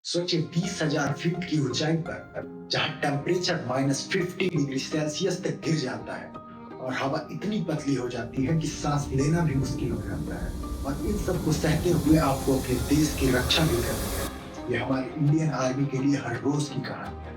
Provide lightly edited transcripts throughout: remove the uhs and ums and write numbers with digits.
सोचिए 20,000 फीट की ऊंचाई पर जहां टेम्परेचर -50 डिग्री सेल्सियस तक गिर जाता है और हवा इतनी पतली हो जाती है कि सांस लेना भी मुश्किल हो जाता है, और इन सब को सहते हुए आपको अपने देश की रक्षा भी करनी है। ये हमारी इंडियन आर्मी के लिए हर रोज की कहानी है।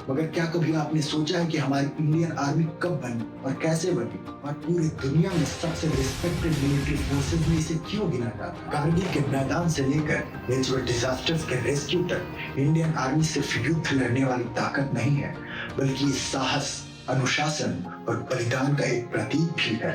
मगर क्या कभी आपने सोचा है कि हमारी इंडियन आर्मी कब बनी और कैसे बनी, और पूरी दुनिया में सबसे रिस्पेक्टेड मिलिट्री फोर्सेज में इसे क्यों गिना जाता है? कारगिल के मैदान से लेकर नेचुरल डिजास्टर्स के रेस्क्यू तक इंडियन आर्मी सिर्फ युद्ध लड़ने वाली ताकत नहीं है, बल्कि साहस, अनुशासन और बलिदान का एक प्रतीक भी है।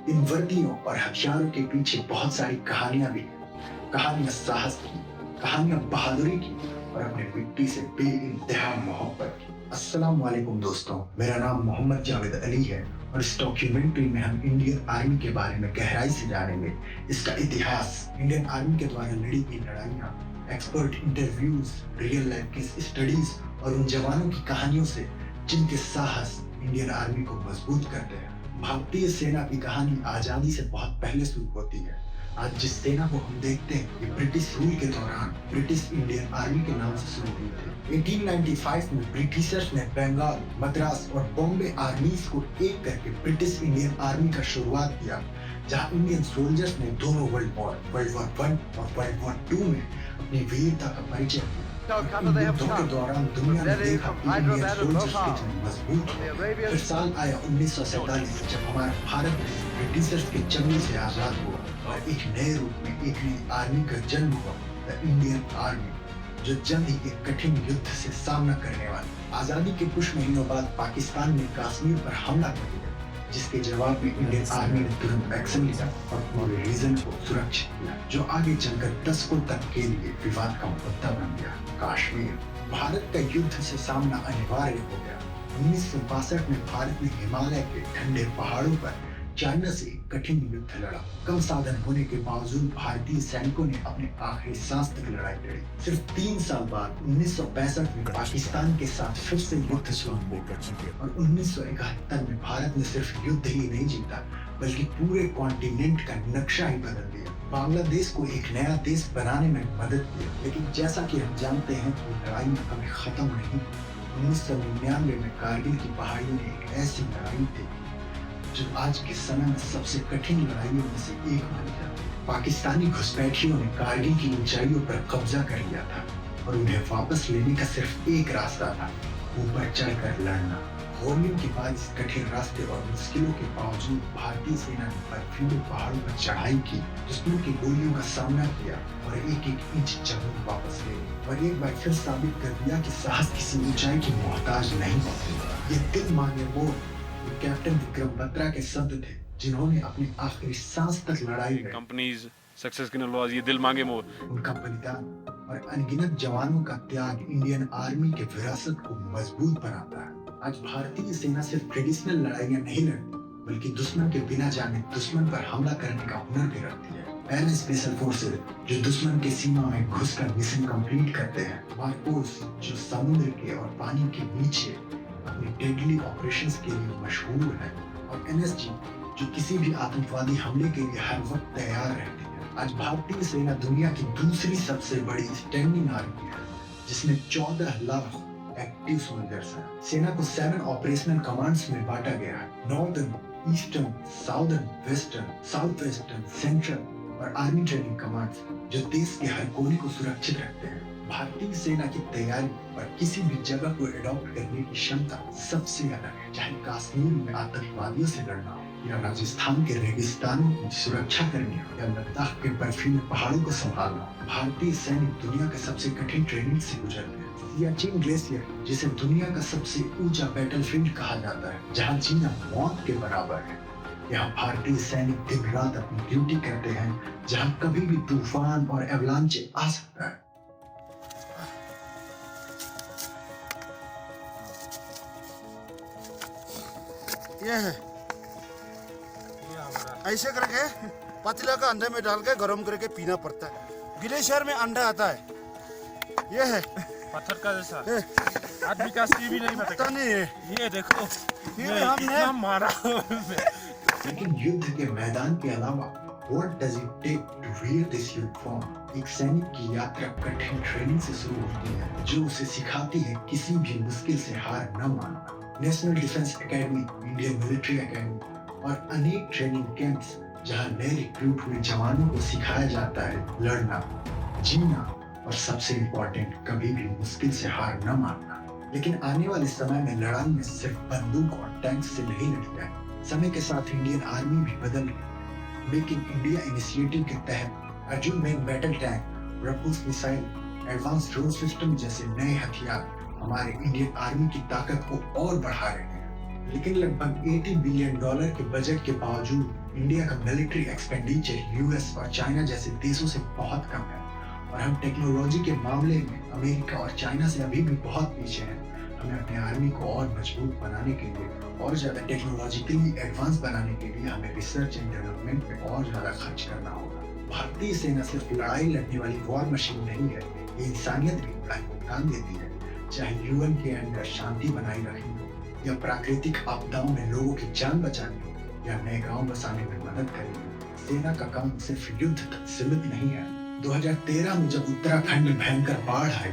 इन वर्दियों और हथियारों के पीछे बहुत सारी कहानियां भी हैं। कहानियां साहस की, कहानियां बहादुरी की और अपने मिट्टी से बेइंतहा मोहब्बत की। अस्सलाम वालेकुम दोस्तों, मेरा नाम मोहम्मद जावेद अली है और इस डॉक्यूमेंट्री में हम इंडियन आर्मी के बारे में गहराई से जानेंगे। इसका इतिहास, इंडियन आर्मी के द्वारा लड़ी गई लड़ाइयाँ, एक्सपर्ट इंटरव्यूज, रियल लाइफ की स्टडीज और उन जवानों की कहानियों से जिनके साहस इंडियन आर्मी को मजबूत करते हैं। भारतीय सेना की कहानी आजादी से बहुत पहले शुरू होती है। आज जिस सेना को हम देखते हैं, ये ब्रिटिश रूल के दौरान ब्रिटिश इंडियन आर्मी के नाम से शुरू हुई थी। 1895 में ब्रिटिशर्स ने बंगाल, मद्रास और बॉम्बे आर्मीज को एक करके ब्रिटिश इंडियन आर्मी का शुरुआत किया, जहां इंडियन सोल्जर्स ने दोनों वर्ल्ड वॉर I और वर्ल्ड वॉर II में अपनी वीरता का परिचय दिया। युद्धों के दौरान दुनिया ने देखा कि इंडियन सोल्जर्स कितने मजबूत थे। फिर साल आया 1947, जब हमारा भारत देश ब्रिटिशर्स के चंगुल से आजाद हुआ और एक नए रूप में एक नई आर्मी का जन्म हुआ, द इंडियन आर्मी, जो जल्द ही एक कठिन युद्ध से सामना करने वाली। आजादी के कुछ महीनों बाद पाकिस्तान ने कश्मीर पर हमला कर दिया, जिसके जवाब में इंडियन आर्मी ने तुरंत एक्शन लिया और पूरे रीजन को सुरक्षित किया, जो आगे चलकर दशकों तक के लिए विवाद का मुद्दा बन गया। कश्मीर, भारत का युद्ध से सामना अनिवार्य हो गया। 1962 में भारत ने हिमालय के ठंडे पहाड़ों पर चाइना से एक कठिन युद्ध लड़ा। कम साधन होने के बावजूद भारतीय सैनिकों ने अपने आखिरी सांस तक लड़ाई लड़ी। सिर्फ 3 साल बाद 1965 में पाकिस्तान के साथ फिर से युद्ध शुरू हुआ और 1971 में भारत ने सिर्फ युद्ध ही नहीं जीता, बल्कि पूरे कॉन्टिनेंट का नक्शा ही बदल दिया। बांग्लादेश को एक नया देश बनाने में मदद की, लेकिन जैसा कि हम जानते हैं कि लड़ाई में कभी खत्म नहीं। 1999 में कारगिल की पहाड़ियों में एक ऐसी लड़ाई थी जो आज के समय में सबसे कठिन लड़ाइयों में से एक मानी जाती है। पाकिस्तानी घुसपैठियों ने कारगिल की ऊंचाइयों पर कब्जा कर लिया था और उन्हें वापस लेने का सिर्फ एक रास्ता था, ऊपर चढ़कर लड़ना। गोलियों के बाद इस कठिन रास्ते और मुश्किलों के बावजूद भारतीय सेना ने बर्फीले पहाड़ों पर चढ़ाई की, दुश्मन की गोलियों का सामना किया और एक एक इंच जमीन वापस ले ली, और एक बार फिर साबित कर दिया कि साहस किसी ऊंचाई की मोहताज नहीं होती। ये दिल मांगे मोड़ कैप्टन विक्रम बत्रा के शब्द थे, जिन्होंने अपनी आखिरी सांस तक लड़ाई लड़ी। कंपनीज सक्सेस के नलवाज, ये दिल मांगे मोर। उनका बलिदान और अनगिनत जवानों का त्याग इंडियन आर्मी के विरासत को मजबूत बनाता है। आज भारतीय सेना सिर्फ ट्रेडिशनल लड़ाइयां नहीं लड़ती, बल्कि दुश्मन के बिना जाने दुश्मन पर हमला करने का हुनर भी रखती है। एयर स्पेशल फोर्सेज, जो दुश्मन के सीमा में घुसकर मिशन कंप्लीट करते हैं। वारफोर्स, जो समुद्र के और पानी के नीचे अपने डेडली ऑपरेशंस के लिए मशहूर है। और NSG, जो किसी भी आतंकवादी हमले के लिए हर वक्त तैयार रहती है। आज भारतीय सेना दुनिया की दूसरी सबसे बड़ी स्टैंडिंग आर्मी है, जिसमें 14 लाख एक्टिव सोल्जर्स हैं। सेना को 7 ऑपरेशनल कमांड्स में बांटा गया है: northern, eastern, southern, western, south western, central और आर्मी ट्रेनिंग कमांड्स, जो देश के हर कोने को सुरक्षित रखते हैं। भारतीय सेना की तैयारी और किसी भी जगह को एडॉप्ट करने की क्षमता सबसे अलग है। चाहे कश्मीर में आतंकवादियों से लड़ना हो, या राजस्थान के रेगिस्तानों की सुरक्षा करनी हो, या लद्दाख के बर्फीले पहाड़ों को संभालना हो, भारतीय सैनिक दुनिया के सबसे कठिन ट्रेनिंग से गुजरते हैं। सियाचिन ग्लेशियर, जिसे दुनिया का सबसे ऊंचा बैटलफील्ड कहा जाता है, जहां जीना मौत के बराबर है, यहाँ भारतीय सैनिक दिन रात अपनी ड्यूटी करते हैं, जहाँ कभी भी तूफान और एवलांचे आ सकता है। ये है, ऐसे करके पतीला का अंडे में डाल के गर्म करके पीना पड़ता है। ग्लेशियर में अंडा आता है, ये है पत्थर का जैसा। आदमी का सी भी नहीं पता नहीं है। ये देखो, ये हमने मारा। लेकिन युद्ध के मैदान के अलावा, what does it take to wear this uniform? एक सैनिक की यात्रा कठिन ट्रेनिंग से शुरू होती है जो उसे सिखाती है किसी भी मुश्किल से हार न मानना। National defence academy, Indian military academy और अनेक ट्रेनिंग कैंप्स जहां नए रिक्रूट हुए जवानों को सिखाया जाता है लड़ना, जीना और सबसे इम्पोर्टेंट कभी भी मुश्किल से हार न मानना। लेकिन आने वाले समय में लड़ाई में सिर्फ बंदूक और टैंक से नहीं लड़ी जाए। समय के साथ इंडियन आर्मी भी बदल गई। मेक इन इंडिया इनिशिएटिव के तहत Arjun main battle tank, BrahMos missile, advance drone system जैसे नए हथियार हमारे इंडियन आर्मी की ताकत को और बढ़ा रहे हैं। लेकिन लगभग $80 बिलियन के बजट के बावजूद इंडिया का मिलिट्री एक्सपेंडिचर यूएस और चाइना जैसे देशों से बहुत कम है और हम टेक्नोलॉजी के मामले में अमेरिका और चाइना से अभी भी बहुत पीछे हैं। हमें अपने आर्मी को और मजबूत बनाने के लिए और ज्यादा टेक्नोलॉजिकली एडवांस बनाने के लिए हमें रिसर्च एंड डेवलपमेंट पे और ज्यादा खर्च करना होगा। भारतीय सेना सिर्फ लड़ाई लड़ने वाली वॉर मशीन नहीं है, ये इंसानियत भी बड़ा योगदान देती है। चाहे यूएन के अंदर शांति बनाई रखनी हो या प्राकृतिक आपदाओं में लोगों की जान बचानी हो या नए गांव बसाने में मदद करनी हो, सेना का काम सिर्फ युद्ध तक सीमित नहीं है। 2013 में जब उत्तराखंड में भयंकर बाढ़ आई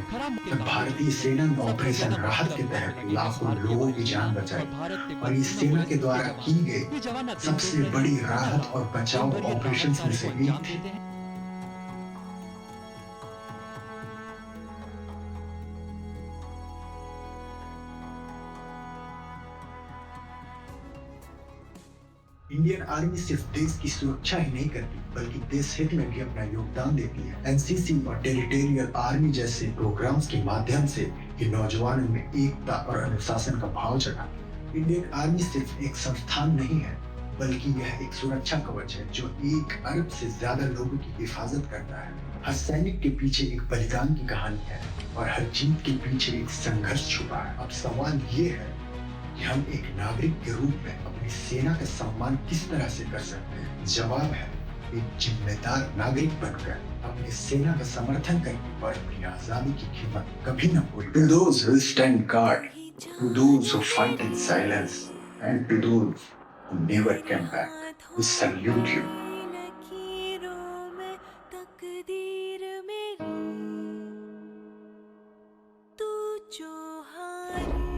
तब भारतीय सेना ने ऑपरेशन राहत के तहत लाखों लोगों की जान बचाई और इस सेना के द्वारा की गई सबसे बड़ी राहत और बचाव ऑपरेशन में से एक थी। इंडियन आर्मी सिर्फ देश की सुरक्षा ही नहीं करती बल्कि देश हित में भी अपना योगदान देती है। एनसीसी और टेरिटोरियल आर्मी जैसे प्रोग्राम्स के माध्यम से ये नौजवानों में एकता और अनुशासन का भाव जगाती है। इंडियन आर्मी सिर्फ एक संस्थान नहीं है बल्कि यह एक सुरक्षा कवच है जो 1 अरब से ज्यादा लोगों की हिफाजत करता है। हर सैनिक के पीछे एक बलिदान की कहानी है और हर जीत के पीछे एक संघर्ष छुपा है। अब सवाल ये है कि हम एक नागरिक के रूप में अपनी सेना का सम्मान किस तरह से कर सकते हैं। जवाब है एक जिम्मेदार नागरिक बनकर अपनी सेना का समर्थन करके और अपनी आजादी की कीमत कभी न भूलें। To those who stand guard, to those who fight in silence, and to those who never came back, we salute you. तकदीर मेरी तू जो हारी